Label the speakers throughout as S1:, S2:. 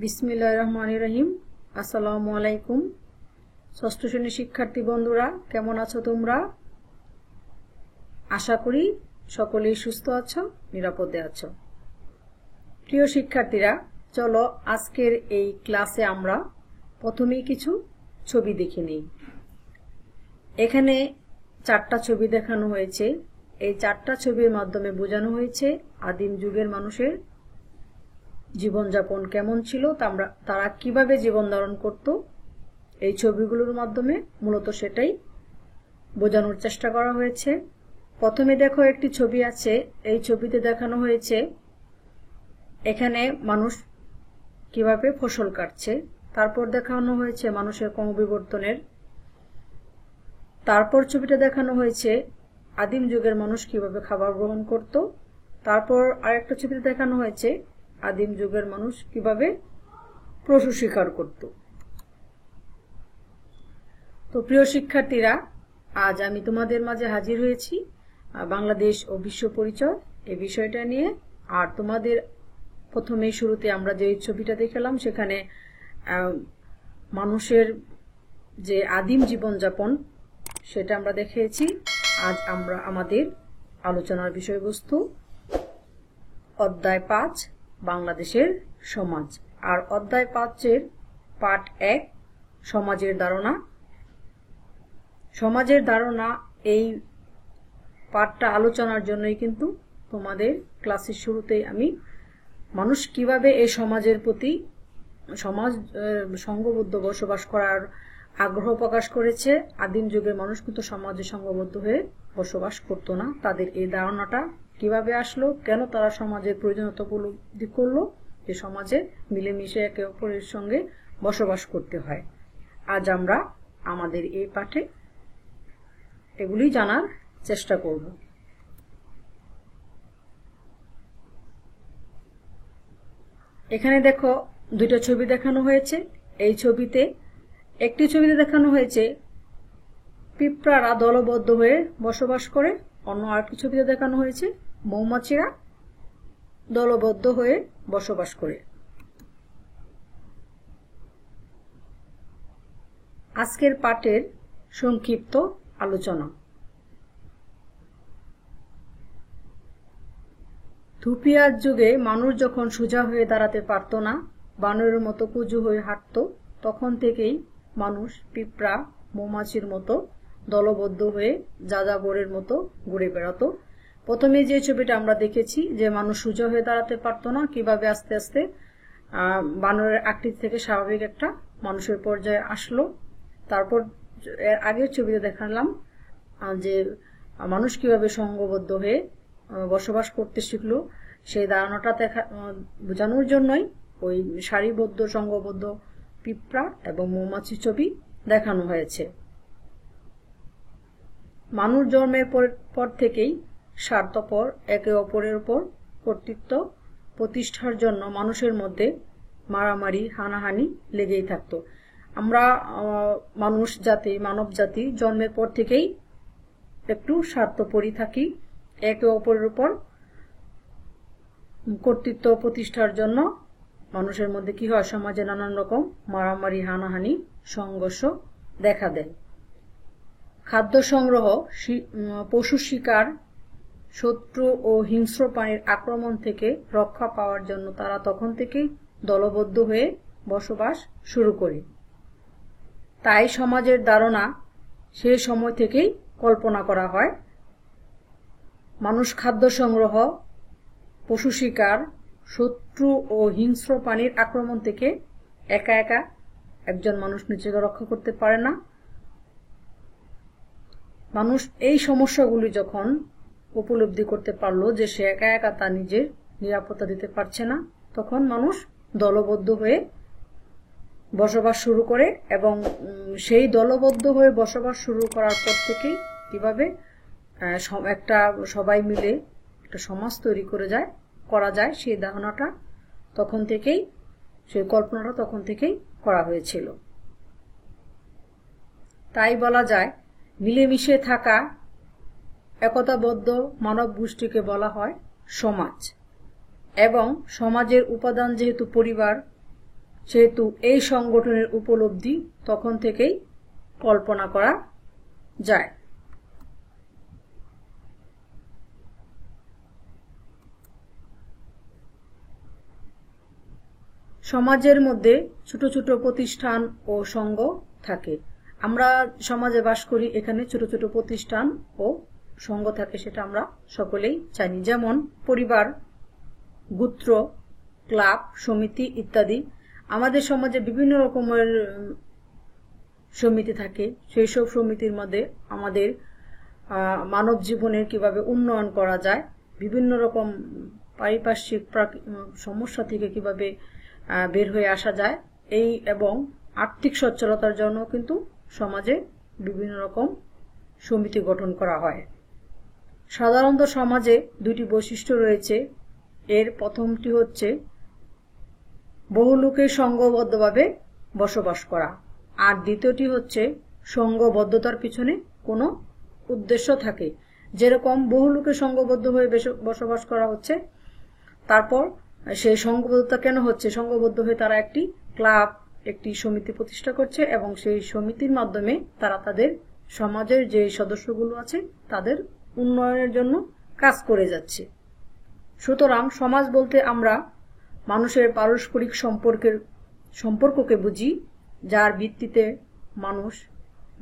S1: বিসমিল্লাহির রহমানির রহিম। আসসালামু আলাইকুম। ষষ্ঠ শ্রেণীর শিক্ষার্থী বন্ধুরা, কেমন আছো তোমরা? আশা করি সকলেই সুস্থ আছো, নিরাপদে আছো। প্রিয় শিক্ষার্থীরা, চলো আজকের এই ক্লাসে আমরা প্রথমেই কিছু ছবি দেখে নিই। এখানে 4টা ছবি দেখানো হয়েছে। এই 4টা ছবির মাধ্যমে বোঝানো হয়েছে আদিম যুগের মানুষের জীবনযাপন কেমন ছিল, তারা কিভাবে জীবন ধারণ করত। এই ছবিগুলোর মাধ্যমে মূলত সেটাই বোঝানোর চেষ্টা করা হয়েছে। প্রথমে দেখো, একটি ছবি আছে। এই ছবিতে দেখানো হয়েছে এখানে মানুষ কিভাবে ফসল কাটছে। তারপর দেখানো হয়েছে মানুষের ক্রমবিবর্তনের। তারপর ছবিটা দেখানো হয়েছে আদিম যুগের মানুষ কিভাবে খাবার গ্রহণ করত। তারপর আরেকটা ছবিতে দেখানো হয়েছে আদিম যুগের মানুষ কিভাবে পশু শিকার করত। তো প্রিয় শিক্ষার্থীরা, আজ আমি তোমাদের মাঝে হাজির হয়েছি বাংলাদেশ ও বিশ্ব পরিচয় এই বিষয়টা নিয়ে। আর তোমাদের প্রথমে শুরুতে আমরা যে ছবিটা দেখালাম, সেখানে মানুষের যে আদিম জীবনযাপন সেটা আমরা দেখিয়েছি। আজ আমরা আমাদের আলোচনার বিষয়বস্তু অধ্যায় 5 বাংলাদেশের সমাজ। আর অধ্যায় 5-এর পার্ট 1 সমাজের ধারণা। সমাজের ধারণা এই পার্টটা আলোচনার জন্যই কিন্তু তোমাদের ক্লাসের শুরুতেই আমি মানুষ কিভাবে এই সমাজের প্রতি সংঘবদ্ধ বসবাস করার আগ্রহ প্রকাশ করেছে। আদিম যুগের মানুষ কিন্তু সমাজে সংঘবদ্ধ হয়ে বসবাস করতো না। তাদের এই ধারণাটা কিভাবে আসলো, কেন তারা সমাজের প্রয়োজনীয়তা উপলব্ধি করলো যে সমাজে মিলেমিশে একে অপরের সঙ্গে বসবাস করতে হয়। আজ আমরা আমাদের এই পাঠে এগুলি জানার চেষ্টা করব। এখানে দেখো, 2টা ছবি দেখানো হয়েছে। এই ছবিতে একটি ছবিতে দেখানো হয়েছে পিঁপড়ারা দলবদ্ধ হয়ে বসবাস করে, অন্য আরেকটি ছবিতে দেখানো হয়েছে মৌমাছিরা দলবদ্ধ হয়ে বসবাস করে। আজকের পাঠের সংক্ষিপ্ত আলোচনা। ধুপিয়ার যুগে মানুষ যখন সোজা হয়ে দাঁড়াতে পারত না, বানরের মতো কুজু হয়ে হাঁটত, তখন থেকেই মানুষ পিঁপড়া মৌমাছির মতো দলবদ্ধ হয়ে যাযাবরের মতো ঘুরে বেড়াতো। প্রথমে যে ছবিটা আমরা দেখেছি যে মানুষ সোজা হয়ে দাঁড়াতে পারত না, কিভাবে আস্তে আস্তে বানরের আকৃতি থেকে স্বাভাবিক একটা মানুষের পর্যায়ে আসলো। তারপর আগের ছবিতে দেখালাম যে মানুষ কিভাবে সংঘবদ্ধ হয়ে বসবাস করতে শিখলো। সেই ধারণাটা বোঝানোর জন্যই ওই সারিবদ্ধ সংঘবদ্ধ পিঁপড়া এবং মৌমাছির ছবি দেখানো হয়েছে। মানুষ জন্মের পর থেকেই স্বার্থপর, একে অপরের উপর কর্তৃত্ব প্রতিষ্ঠার জন্য মানুষের মধ্যে মারামারি হানাহানি লেগেই থাকতো। আমরা মানব জাতি জন্মের পর থেকেই একটু স্বার্থপরই থাকি। একে অপরের উপর কর্তৃত্ব প্রতিষ্ঠার জন্য মানুষের মধ্যে কি হয়, সমাজে নানান রকম মারামারি হানাহানি সংঘর্ষ দেখা দেয়। খাদ্য সংগ্রহ, পশু শিকার, শত্রু ও হিংস্র প্রাণীর আক্রমণ থেকে রক্ষা পাওয়ার জন্য তারা তখন থেকেই দলবদ্ধ হয়ে বসবাস শুরু করে। তাই সমাজের ধারণা সেই সময় থেকেই কল্পনা করা হয়। মানুষ খাদ্য সংগ্রহ, পশু শিকার, শত্রু ও হিংস্র প্রাণীর আক্রমণ থেকে একা একা একজন মানুষ নিজেকে রক্ষা করতে পারে না। মানুষ এই সমস্যাগুলি যখন উপলব্ধি করতে পারলো যে সে একা একা তার নিজের নিরাপত্তা দিতে পারছে না, তখন মানুষ দলবদ্ধ হয়ে বসবাস শুরু করে। এবং সেই দলবদ্ধ হয়ে বসবাস শুরু করার পর থেকেই কিভাবে সবাই মিলে একটা সমাজ তৈরি করা যায় সেই ধারণাটা তখন থেকেই, সেই কল্পনাটা তখন থেকেই করা হয়েছিল। তাই বলা যায় মিলেমিশে থাকা একতাবদ্ধ মানব গোষ্ঠীকে বলা হয় সমাজ। এবং সমাজের উপাদান যেহেতু পরিবার, সেহেতু এই সংগঠনের উপলব্ধি তখন থেকেই কল্পনা করা যায়। সমাজের মধ্যে ছোট ছোট প্রতিষ্ঠান ও সংঘ থাকে। আমরা সমাজে বাস করি, এখানে ছোট ছোট প্রতিষ্ঠান ও সংঘ থাকে, সেটা আমরা সকলেই জানি। যেমন পরিবার, গোত্র, ক্লাব, সমিতি ইত্যাদি। আমাদের সমাজে বিভিন্ন রকমের সমিতি থাকে। সেই সব সমিতির মধ্যে আমাদের মানব জীবনের কিভাবে উন্নয়ন করা যায়, বিভিন্ন রকম পারিপার্শ্বিক সমস্যা থেকে কিভাবে বের হয়ে আসা যায়, এই এবং আর্থিক সচ্ছলতার জন্য কিন্তু সমাজে বিভিন্ন রকম সমিতি গঠন করা হয়। সাধারণত সমাজে দুটি বৈশিষ্ট্য রয়েছে। এর প্রথমটি হচ্ছে বহু লোকের সংঘবদ্ধভাবে বসবাস করা, আর দ্বিতীয়টি হচ্ছে সংঘবদ্ধতার পিছনে কোনো উদ্দেশ্য থাকে। যেরকম বহু লোকের সংঘবদ্ধ হয়ে বসবাস করা হচ্ছে, তারপর সেই সংঘবদ্ধতা কেন হচ্ছে? সংঘবদ্ধ হয়ে তারা একটি ক্লাব, একটি সমিতি প্রতিষ্ঠা করছে এবং সেই সমিতির মাধ্যমে তারা তাদের সমাজের যে সদস্যগুলো আছে তাদের উন্নয়নের জন্য কাজ করে যাচ্ছে। সুতরাং সমাজ বলতে আমরা মানুষের পারস্পরিক সম্পর্ককে বুঝি, যার ভিত্তিতে মানুষ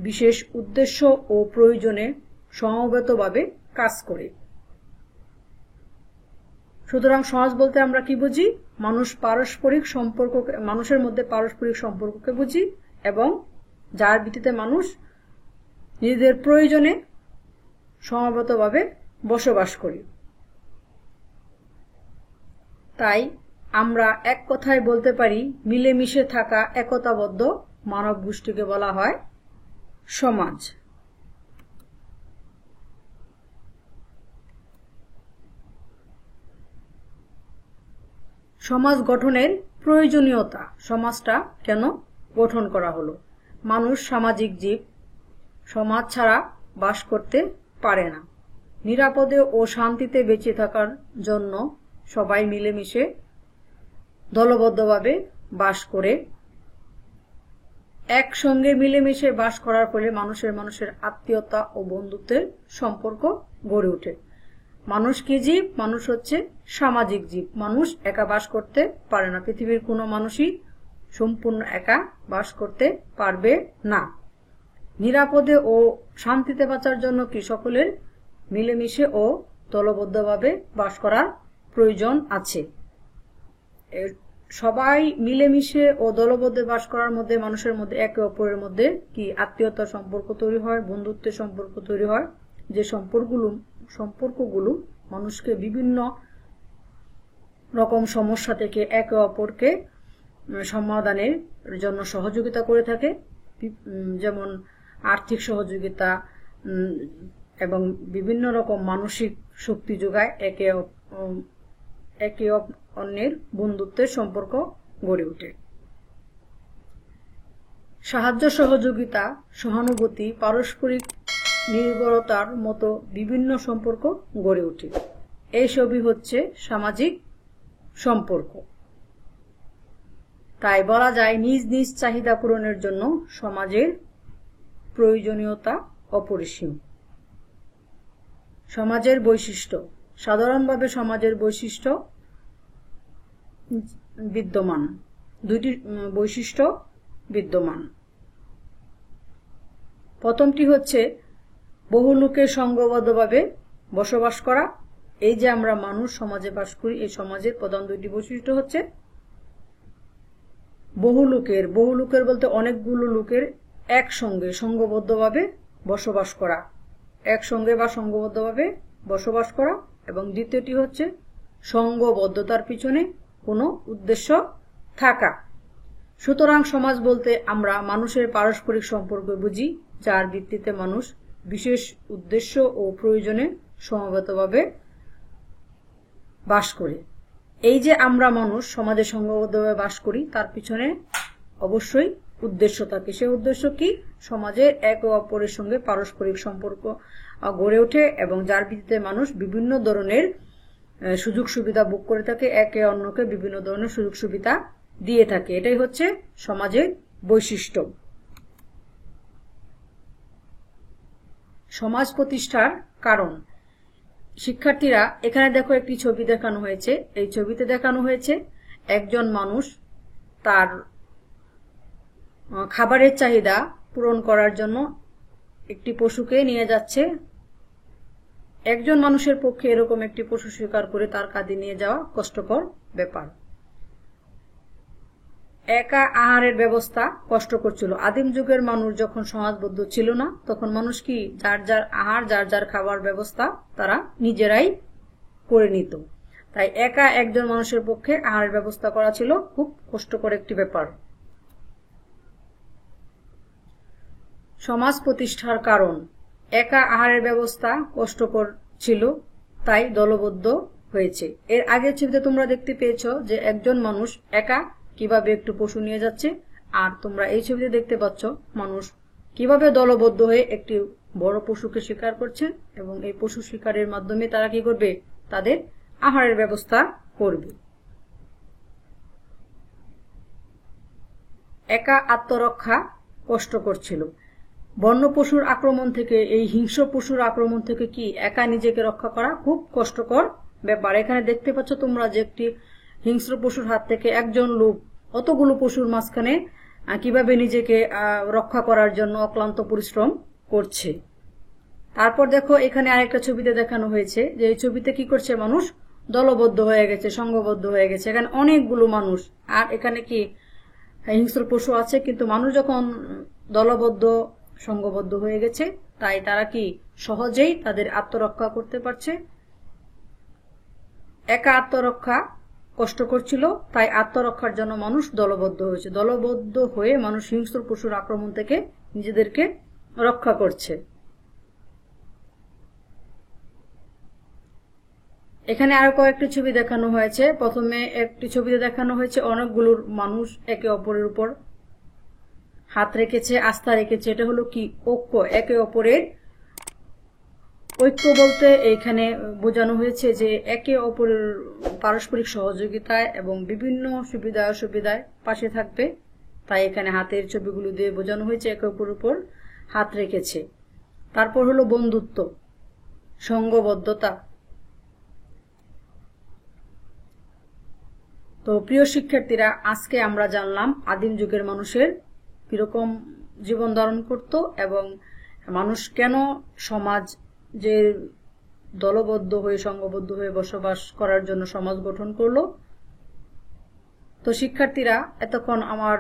S1: বিশেষ উদ্দেশ্য ও প্রয়োজনে সমবেতভাবে কাজ করে। সুতরাং সমাজ বলতে আমরা কি বুঝি? মানুষের মধ্যে পারস্পরিক সম্পর্ককে বুঝি এবং যার ভিত্তিতে মানুষ নিজেদের প্রয়োজনে সমবেতভাবে বসবাস করি। তাই আমরা এক কথায় বলতে পারি, মিলেমিশে থাকা একতাবদ্ধ মানব গোষ্ঠীকে বলা হয় সমাজ। সমাজ গঠনের প্রয়োজনীয়তা। সমাজটা কেন গঠন করা হলো? মানুষ সামাজিক জীব, সমাজ ছাড়া বাস করতে পারে না। নিরাপদে ও শান্তিতে বেঁচে থাকার জন্য সবাই মিলেমিশে দলবদ্ধভাবে বাস করে। একসঙ্গে মিলেমিশে বাস করার ফলে মানুষের আত্মীয়তা ও বন্ধুত্বের সম্পর্ক গড়ে ওঠে। মানুষ কি জীব? মানুষ হচ্ছে সামাজিক জীব। মানুষ একা বাস করতে পারে না। পৃথিবীর কোনো মানুষই সম্পূর্ণ একা বাস করতে পারবে না। নিরাপদে ও শান্তিতে বাঁচার জন্য কি সকলের মিলেমিশে ও দলবদ্ধভাবে বাস করার প্রয়োজন আছে। সবাই মিলেমিশে ও দলবদ্ধ বাস করার মধ্যে মানুষের মধ্যে একে অপরের মধ্যে কি আত্মীয়তার সম্পর্ক তৈরি হয়, বন্ধুত্বের সম্পর্ক তৈরি হয়, যে সম্পর্কগুলো মানুষকে বিভিন্ন রকম সমস্যা থেকে একে অপরকে সমাধানের জন্য সহযোগিতা করে থাকে। যেমন আর্থিক সহযোগিতা এবং বিভিন্ন রকম মানসিক শক্তি যোগায়, একে অন্যের বন্ধুত্বের সম্পর্ক গড়ে ওঠে। সাহায্য সহযোগিতা, সহানুভূতি, পারস্পরিক নির্ভরতার মতো বিভিন্ন সম্পর্ক গড়ে ওঠে। এইসবই হচ্ছে সামাজিক সম্পর্ক। তাই বলা যায় নিজ নিজ চাহিদা পূরণের জন্য সমাজের প্রয়োজনীয়তা অপরিসীম। সমাজের বৈশিষ্ট্য। সাধারণভাবে সমাজের বৈশিষ্ট্য বিদ্যমান। দুইটি বৈশিষ্ট্য বিদ্যমান। প্রথমটি হচ্ছে বহু লোকের সংঘবদ্ধভাবে বসবাস করা। এই যে আমরা মানুষ সমাজে বাস করি, এই সমাজের প্রধান দুইটি বৈশিষ্ট্য হচ্ছে বহু লোকের বলতে অনেকগুলো লোকের একসঙ্গে সংঘবদ্ধভাবে বসবাস করা, একসঙ্গে বা সংঘবদ্ধভাবে বসবাস করা। এবং দ্বিতীয়টি হচ্ছে সংঘবদ্ধতার পিছনে কোনো উদ্দেশ্য থাকা। সুতরাং সমাজ বলতে আমরা মানুষের পারস্পরিক সম্পর্ক বুঝি, যার ভিত্তিতে মানুষ বিশেষ উদ্দেশ্য ও প্রয়োজনে সমবেতভাবে বাস করে। এই যে আমরা মানুষ সমাজে সংঘবদ্ধভাবে বাস করি, তার পিছনে অবশ্যই উদ্দেশ্য থাকে। সে উদ্দেশ্য কি? সমাজের একে অপরের সঙ্গে পারস্পরিক সম্পর্ক গড়ে ওঠে এবং যার ভিত্তিতে মানুষ বিভিন্ন ধরনের সুযোগ সুবিধা ভোগ করে থাকে, একে অন্যকে বিভিন্ন ধরনের সুযোগ সুবিধা দিয়ে থাকে। এটাই হচ্ছে সমাজের বৈশিষ্ট্য। সমাজ প্রতিষ্ঠার কারণ। শিক্ষার্থীরা এখানে দেখো একটি ছবি দেখানো হয়েছে। এই ছবিতে দেখানো হয়েছে একজন মানুষ তার খাবারের চাহিদা পূরণ করার জন্য একটি পশুকে নিয়ে যাচ্ছে। একজন মানুষের পক্ষে এরকম একটি পশু শিকার করে তার কাঁধে নিয়ে যাওয়া কষ্টকর ব্যাপার। একা আহারের ব্যবস্থা কষ্টকর ছিল। আদিম যুগের মানুষ যখন সমাজবদ্ধ ছিল না, তখন মানুষ কি যার যার আহার, যার যার খাবার ব্যবস্থা তারা নিজেরাই করে নিত। তাই একা একজন মানুষের পক্ষে আহারের ব্যবস্থা করা ছিল খুব কষ্টকর একটি ব্যাপার। সমাজ প্রতিষ্ঠার কারণ। একা আহারের ব্যবস্থা কষ্টকর ছিল, তাই দলবদ্ধ হয়েছে। এর আগের ছবিতে তোমরা দেখতে পেয়েছো যে একজন মানুষ একা কিভাবে একটু পশু নিয়ে যাচ্ছে, আর তোমরা এই ছবিতে দেখতে পাচ্ছ মানুষ কিভাবে দলবদ্ধ হয়ে একটি বড় পশুকে শিকার করছে, এবং এই পশু শিকারের মাধ্যমে তারা কি করবে, তাদের আহারের ব্যবস্থা করবে। একা আত্মরক্ষা কষ্টকর ছিল। বন্য পশুর আক্রমণ থেকে, এই হিংস্র পশুর আক্রমণ থেকে কি একা নিজেকে রক্ষা করা খুব কষ্টকর ব্যাপার। এখানে দেখতে পাচ্ছ তোমরা যে একটি হিংস্র পশুর হাত থেকে একজন লোক অতগুলো পশুর মাঝখানে কিভাবে নিজেকে রক্ষা করার জন্য অক্লান্ত পরিশ্রম করছে। তারপর দেখো এখানে আরেকটা ছবিতে দেখানো হয়েছে যে এই ছবিতে কি করছে, মানুষ দলবদ্ধ হয়ে গেছে, সংঘবদ্ধ হয়ে গেছে। এখানে অনেকগুলো মানুষ, আর এখানে কি হিংস্র পশু আছে, কিন্তু মানুষ যখন দলবদ্ধ সংঘবদ্ধ হয়ে গেছে, তাই তারা কি সহজেই তাদের আত্মরক্ষা করতে পারছে। একা আত্মরক্ষা কষ্টকর ছিল, তাই আত্মরক্ষার জন্য মানুষ দলবদ্ধ হয়েছে। দলবদ্ধ হয়ে মানুষ হিংস্র পশুর আক্রমণ থেকে নিজেদেরকে রক্ষা করছে। এখানে আরো কয়েকটি ছবি দেখানো হয়েছে। প্রথমে একটি ছবিতে দেখানো হয়েছে অনেকগুলো মানুষ একে অপরের উপর হাত রেখেছে, আস্থা রেখেছে। এটা হলো কি ঐক্য, একে অপরের ঐক্য বলতে এইখানে বোঝানো হয়েছে যে একে অপরের পারস্পরিক সহযোগিতায় এবং বিভিন্ন সুবিধা অসুবিধায় পাশে থাকবে। তাই এখানে হাতের ছবিগুলো দিয়ে বোঝানো হয়েছে একে অপরের উপর হাত রেখেছে। তারপর হলো বন্ধুত্ব, সংঘবদ্ধতা। তো প্রিয় শিক্ষার্থীরা, আজকে আমরা জানলাম আদিম যুগের মানুষের কিরকম জীবন ধারণ করত এবং মানুষ কেন সমাজ যে দলবদ্ধ হয়ে সংঘবদ্ধ হয়ে বসবাস করার জন্য সমাজ গঠন করলো। তো শিক্ষার্থীরা, এতক্ষণ আমার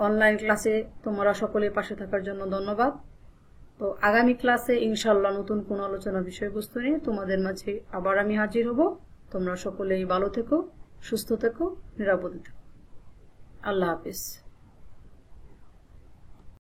S1: অনলাইন ক্লাসে তোমরা সকলে পাশে থাকার জন্য ধন্যবাদ। তো আগামী ক্লাসে ইনশাআল্লাহ নতুন কোন আলোচনা বিষয়বস্তু নিয়ে তোমাদের মাঝে আবার আমি হাজির হব। তোমরা সকলেই ভালো থেকো, সুস্থ থেকো, নিরাপদে থেকো। আল্লাহ হাফিজ।